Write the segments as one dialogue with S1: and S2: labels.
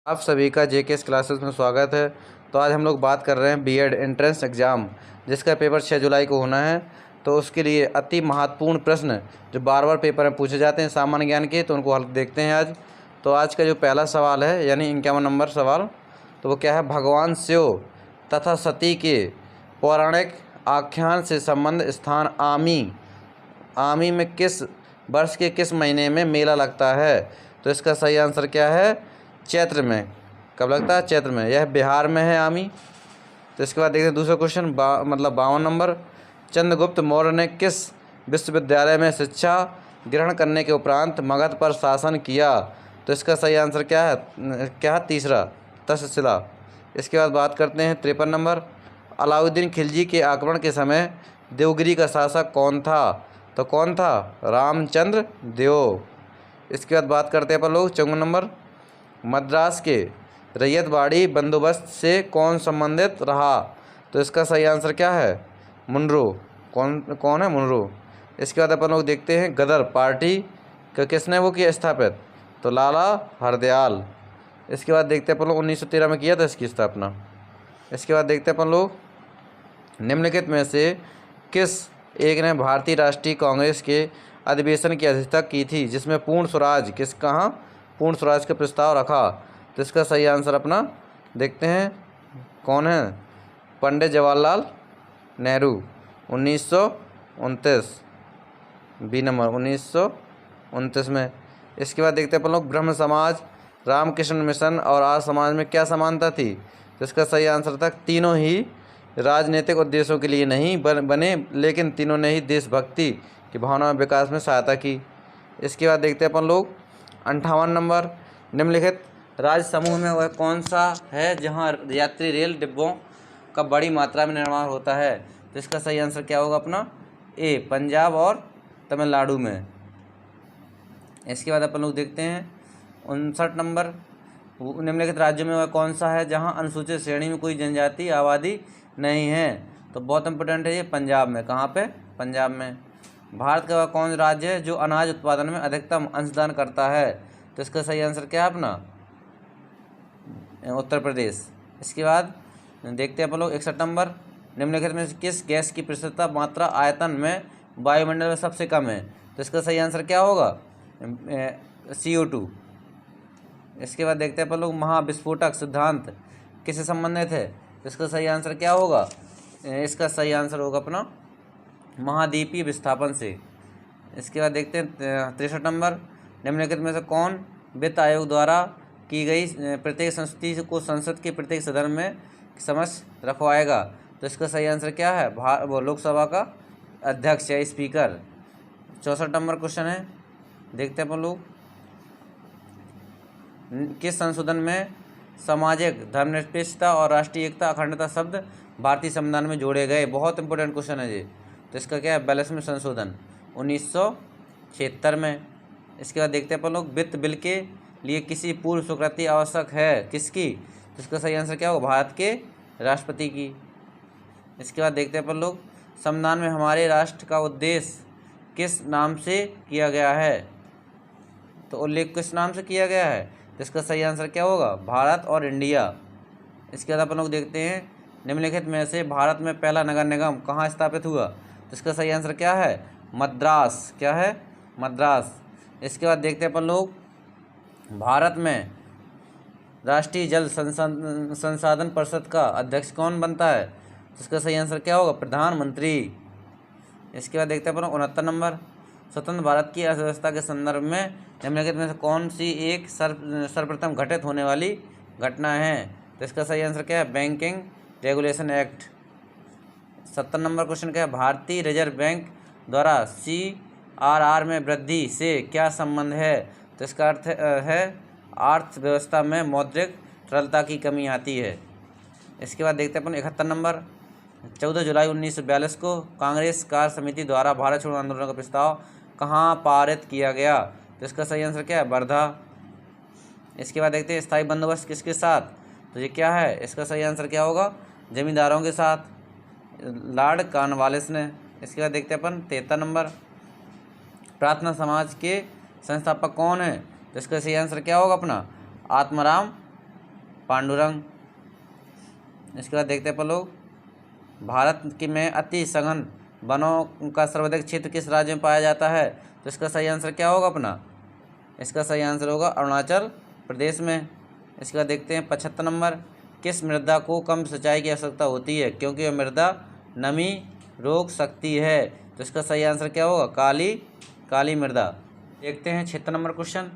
S1: आप सभी का जेकेएस क्लासेस में स्वागत है। तो आज हम लोग बात कर रहे हैं बीएड एंट्रेंस एग्ज़ाम, जिसका पेपर 6 जुलाई को होना है। तो उसके लिए अति महत्वपूर्ण प्रश्न जो बार बार पेपर में पूछे जाते हैं सामान्य ज्ञान के, तो उनको हल देखते हैं आज। तो आज का जो पहला सवाल है यानी 51 नंबर सवाल, तो वो क्या है, भगवान शिव तथा सती के पौराणिक आख्यान से संबंध स्थान आमी में किस वर्ष के किस महीने में मेला लगता है। तो इसका सही आंसर क्या है, चैत्र में। कब लगता है, चैत्र में। यह बिहार में है आमी। तो इसके बाद देखते हैं दूसरा क्वेश्चन, 52 नंबर, चंद्रगुप्त मौर्य ने किस विश्वविद्यालय में शिक्षा ग्रहण करने के उपरांत मगध पर शासन किया। तो इसका सही आंसर क्या है, तीसरा, तक्षशिला। इसके बाद बात करते हैं 53 नंबर, अलाउद्दीन खिलजी के आक्रमण के समय देवगिरी का शासक कौन था। तो कौन था, रामचंद्र देव। इसके बाद बात करते हैं अपन लोग 54 नंबर, मद्रास के रैयतवाड़ी बंदोबस्त से कौन संबंधित रहा। तो इसका सही आंसर क्या है, मुनरो। कौन है, मुनरो। इसके बाद अपन लोग देखते हैं गदर पार्टी का किसने वो किया स्थापित। तो लाला हरदयाल। इसके बाद देखते हैं अपन लोग 1913 में किया था इसकी स्थापना। इसके बाद देखते हैं अपन लोग निम्नलिखित में से किस एक ने भारतीय राष्ट्रीय कांग्रेस के अधिवेशन की अध्यक्षता की थी जिसमें पूर्ण स्वराज का प्रस्ताव रखा। तो इसका सही आंसर अपना देखते हैं, कौन है, पंडित जवाहरलाल नेहरू, 1929, बी नंबर, 1929 में। इसके बाद देखते हैं अपन लोग ब्रह्म समाज, रामकृष्ण मिशन और आर्य समाज में क्या समानता थी। तो इसका सही आंसर था, तीनों ही राजनीतिक उद्देश्यों के लिए नहीं बने, लेकिन तीनों ने ही देशभक्ति की भावना में विकास में सहायता की। इसके बाद देखते हैं अपन लोग 58 नंबर, निम्नलिखित राज्य समूह में वह कौन सा है जहां यात्री रेल डिब्बों का बड़ी मात्रा में निर्माण होता है। तो इसका सही आंसर क्या होगा अपना, ए, पंजाब और तमिलनाडु में। इसके बाद अपन लोग देखते हैं 59 नंबर, निम्नलिखित राज्यों में वह कौन सा है जहां अनुसूचित श्रेणी में कोई जनजाति आबादी नहीं है। तो बहुत इंपॉर्टेंट है ये, पंजाब में। कहाँ पे, पंजाब में। भारत का वह कौन राज्य है जो अनाज उत्पादन में अधिकतम अंशदान करता है। तो इसका सही आंसर क्या है अपना, उत्तर प्रदेश। इसके बाद देखते हैं अपन लोग 61 नंबर, निम्नलिखित में किस गैस की प्रतिशतता मात्रा आयतन में वायुमंडल में सबसे कम है। तो इसका सही आंसर क्या होगा, CO2। इसके बाद देखते हैं अपन लोग महाविस्फोटक सिद्धांत किससे संबंधित है। तो इसका सही आंसर क्या होगा, इसका सही आंसर होगा अपना महाद्वीपीय विस्थापन से। इसके बाद देखते हैं 63 नंबर, निम्नलिखित में से कौन वित्त आयोग द्वारा की गई प्रत्येक संस्तुति को संसद के प्रत्येक सदन में समक्ष रखवाएगा। तो इसका सही आंसर क्या है, वो लोकसभा का अध्यक्ष या स्पीकर। 64 नंबर क्वेश्चन है, देखते हैं अपन लोग, किस संशोधन में सामाजिक धर्मनिरपेक्षता और राष्ट्रीय एकता अखंडता शब्द भारतीय संविधान में जोड़े गए। बहुत इंपॉर्टेंट क्वेश्चन है ये। तो इसका क्या है, 42वें संशोधन 1976 में। इसके बाद देखते हैं अपन लोग, वित्त बिल के लिए किसी पूर्व स्वीकृति आवश्यक है, किसकी। तो इसका सही आंसर क्या होगा, भारत के राष्ट्रपति की। इसके बाद देखते हैं अपन लोग, संविधान में हमारे राष्ट्र का उद्देश्य किस नाम से किया गया है। तो उल्लेख किस नाम से किया गया है। तो इसका सही आंसर क्या होगा, भारत और इंडिया। इसके बाद अपन लोग देखते हैं, निम्नलिखित में से भारत में पहला नगर निगम कहाँ स्थापित हुआ। तो इसका सही आंसर क्या है, मद्रास। क्या है, मद्रास। इसके बाद देखते हैं अपन लोग, भारत में राष्ट्रीय जल संसाधन परिषद का अध्यक्ष कौन बनता है। तो इसका सही आंसर क्या होगा, प्रधानमंत्री। इसके बाद देखते हैं अपन 69 नंबर, स्वतंत्र भारत की अर्थव्यवस्था के संदर्भ में निम्नलिखित में से कौन सी एक सर्वप्रथम घटित होने वाली घटना है। तो इसका सही आंसर क्या है, banking regulation act. 70 number question क्या है, भारतीय रिजर्व बैंक द्वारा CRR में वृद्धि से क्या संबंध है। तो इसका अर्थ है अर्थव्यवस्था में मौद्रिक तरलता की कमी आती है। इसके बाद देखते हैं अपन 71 नंबर, 14 जुलाई 1942 को कांग्रेस कार्य समिति द्वारा भारत छोड़ो आंदोलन का प्रस्ताव कहाँ पारित किया गया। तो इसका सही आंसर क्या है, वर्धा। इसके बाद देखते हैं स्थायी बंदोबस्त किसके साथ। तो ये क्या है, इसका सही आंसर क्या होगा, जमींदारों के साथ, लॉर्ड कॉर्नवालिस ने। इसके बाद देखते हैं अपन 73 नंबर, प्रार्थना समाज के संस्थापक कौन है। तो इसका सही आंसर क्या होगा अपना, आत्माराम पांडुरंग। इसके बाद देखते हैं अपन लोग, भारत के में अति सघन वनों का सर्वाधिक क्षेत्र किस राज्य में पाया जाता है? तो इसका सही आंसर क्या होगा अपना? इसका सही आंसर होगा अरुणाचल प्रदेश में। इसके बाद देखते हैं 75 नंबर, किस मृदा को कम सिंचाई की आवश्यकता होती है क्योंकि वह मृदा नमी रोक सकती है? तो इसका सही आंसर क्या होगा? काली मृदा। देखते हैं 76 नंबर क्वेश्चन,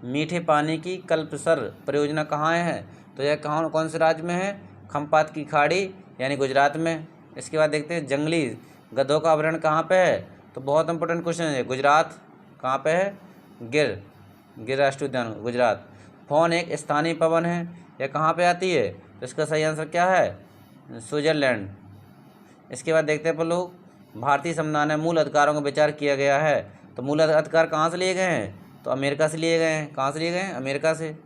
S1: मीठे पानी की कल्पसर परियोजना कहाँ है? तो यह कौन से राज्य में है? खम्पात की खाड़ी यानी गुजरात में। इसके बाद देखते हैं, जंगली गधों का अभ्यारण्य कहाँ पे है? तो बहुत इंपॉर्टेंट क्वेश्चन है, गुजरात। कहाँ पे है? गिर राष्ट्रीय उद्यान, गुजरात। फोन एक स्थानीय पवन है, यह कहाँ पे आती है? तो इसका सही आंसर क्या है? स्विट्जरलैंड। इसके बाद देखते हैं अपन लोग, भारतीय संविधान में मूल अधिकारों का विचार किया गया है। तो मूल अधिकार कहाँ से लिए गए हैं? तो अमेरिका से लिए गए हैं। कहाँ से लिए गए हैं? अमेरिका से।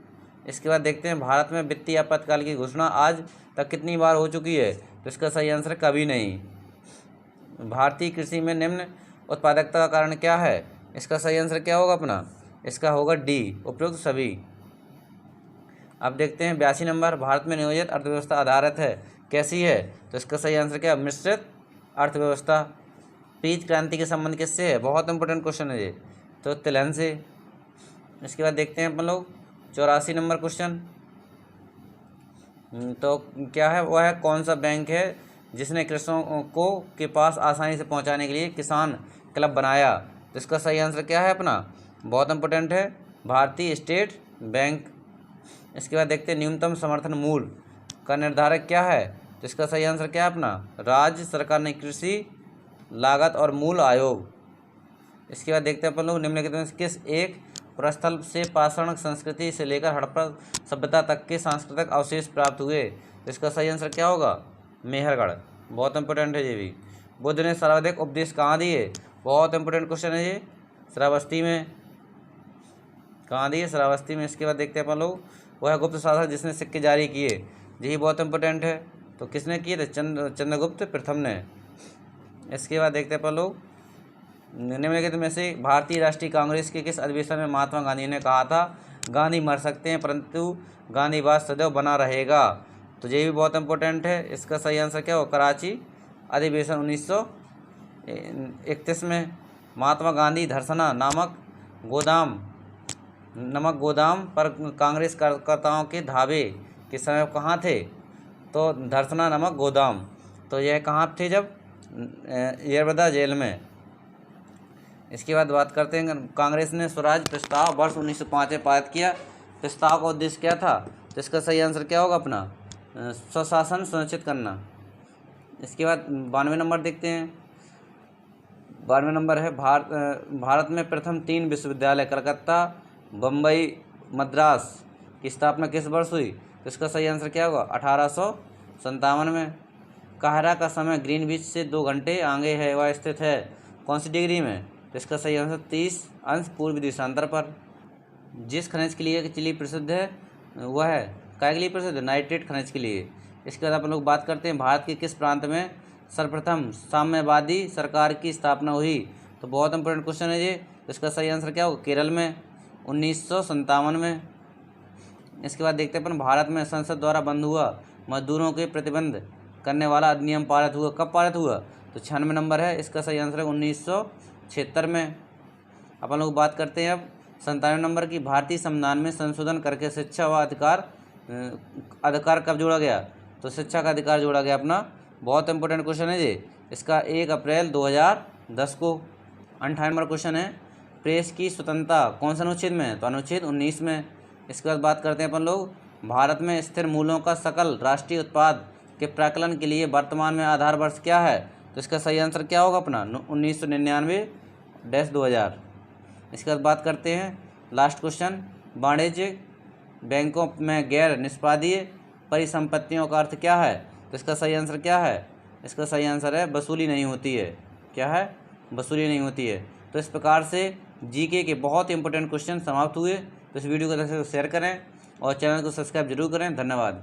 S1: इसके बाद देखते हैं, भारत में वित्तीय आपातकाल की घोषणा आज तक कितनी बार हो चुकी है? तो इसका सही आंसर कभी नहीं। भारतीय कृषि में निम्न उत्पादकता का कारण क्या है? इसका सही आंसर क्या होगा अपना? इसका होगा डी, उपयुक्त सभी। अब देखते हैं 82 नंबर, भारत में नियोजित अर्थव्यवस्था आधारित है, कैसी है? तो इसका सही आंसर क्या? मिश्रित अर्थव्यवस्था। पीत क्रांति के संबंध किससे है? बहुत इंपॉर्टेंट क्वेश्चन है ये, तो तिलहन से। इसके बाद देखते हैं अपन लोग 84 नंबर क्वेश्चन, तो क्या है वह है, कौन सा बैंक है जिसने कृषकों को के पास आसानी से पहुंचाने के लिए किसान क्लब बनाया? तो इसका सही आंसर क्या है अपना? बहुत इंपॉर्टेंट है, भारतीय स्टेट बैंक। इसके बाद देखते हैं, न्यूनतम समर्थन मूल्य का निर्धारक क्या है? तो इसका सही आंसर क्या है अपना? राज्य सरकार ने कृषि लागत और मूल्य आयोग। इसके बाद देखते हैं अपन लोग, निम्नलिखित में किस एक प्रस्थल से पाषाण संस्कृति से लेकर हड़प्पा सभ्यता तक के सांस्कृतिक अवशेष प्राप्त हुए? तो इसका सही आंसर क्या होगा? मेहरगढ़। बहुत इंपॉर्टेंट है ये भी। बुद्ध ने सर्वाधिक उपदेश कहाँ दिए? बहुत इंपॉर्टेंट क्वेश्चन है ये, श्रावस्ती में। कहाँ दिए? श्रावस्ती में। इसके बाद देखते हैं अपन लोग, वह गुप्त शासक जिसने सिक्के जारी किए, यही बहुत इंपॉर्टेंट है। तो किसने किए थे? चंद्रगुप्त प्रथम ने। इसके बाद देखते हैं अपन लोग, निम्नलिखित में से भारतीय राष्ट्रीय कांग्रेस के किस अधिवेशन में महात्मा गांधी ने कहा था, गांधी मर सकते हैं परंतु गांधीवाद सदैव बना रहेगा? तो ये भी बहुत इंपॉर्टेंट है। इसका सही आंसर क्या हो? कराची अधिवेशन 1931 में। महात्मा गांधी धरसना नमक गोदाम पर कांग्रेस कार्यकर्ताओं के धावे के समय कहाँ थे? तो धरसना नमक गोदाम। तो यह कहाँ थे? जब येरवदा जेल में। इसके बाद बात करते हैं, कांग्रेस ने स्वराज प्रस्ताव वर्ष 1905 में पारित किया। प्रस्ताव का उद्देश्य क्या था? तो इसका सही आंसर क्या होगा अपना? स्वशासन सुनिश्चित करना। इसके बाद 92 नंबर देखते हैं। 92 नंबर है, भारत में प्रथम 3 विश्वविद्यालय कलकत्ता, बम्बई, मद्रास की स्थापना किस वर्ष हुई? तो इसका सही आंसर क्या होगा? 1857 में। काहिरा का समय ग्रीनविच से 2 घंटे आगे है, वह स्थित है कौन सी डिग्री में? तो इसका सही आंसर 30 अंश पूर्व देशांतर पर। जिस खनिज के लिए चिली प्रसिद्ध है वह है, काय के लिए प्रसिद्ध है? नाइट्रेट खनिज के लिए। इसके बाद अपन लोग बात करते हैं, भारत के किस प्रांत में सर्वप्रथम साम्यवादी सरकार की स्थापना हुई? तो बहुत इंपॉर्टेंट क्वेश्चन है ये। इसका सही आंसर क्या होगा? केरल में 1957 में। इसके बाद देखते हैं अपन, भारत में संसद द्वारा बंद हुआ मजदूरों के प्रतिबंध करने वाला अधिनियम पारित हुआ, कब पारित हुआ? तो 96 नंबर है। इसका सही आंसर है 1976 में। अपन लोग बात करते हैं अब 97 नंबर की, भारतीय संविधान में संशोधन करके शिक्षा व अधिकार कब जोड़ा गया? तो शिक्षा का अधिकार जोड़ा गया अपना। बहुत इंपॉर्टेंट क्वेश्चन है ये। इसका 1 अप्रैल 2010 को। 58 नंबर क्वेश्चन है, प्रेस की स्वतंत्रता कौन सा अनुच्छेद में है? तो अनुच्छेद 19 में। इसके बाद बात करते हैं अपन लोग, भारत में स्थिर मूल्यों का सकल राष्ट्रीय उत्पाद के प्राकलन के लिए वर्तमान में आधार वर्ष क्या है? तो इसका सही आंसर क्या होगा अपना? 1999-2000। इसके बाद बात करते हैं लास्ट क्वेश्चन, वाणिज्य बैंकों में गैर निष्पादीय परिसंपत्तियों का अर्थ क्या है? तो इसका सही आंसर क्या है? इसका सही आंसर है वसूली नहीं होती है। क्या है? वसूली नहीं होती है। तो इस प्रकार से जीके के बहुत इंपॉर्टेंट क्वेश्चन समाप्त हुए। तो इस वीडियो को शेयर करें और चैनल को सब्सक्राइब जरूर करें। धन्यवाद।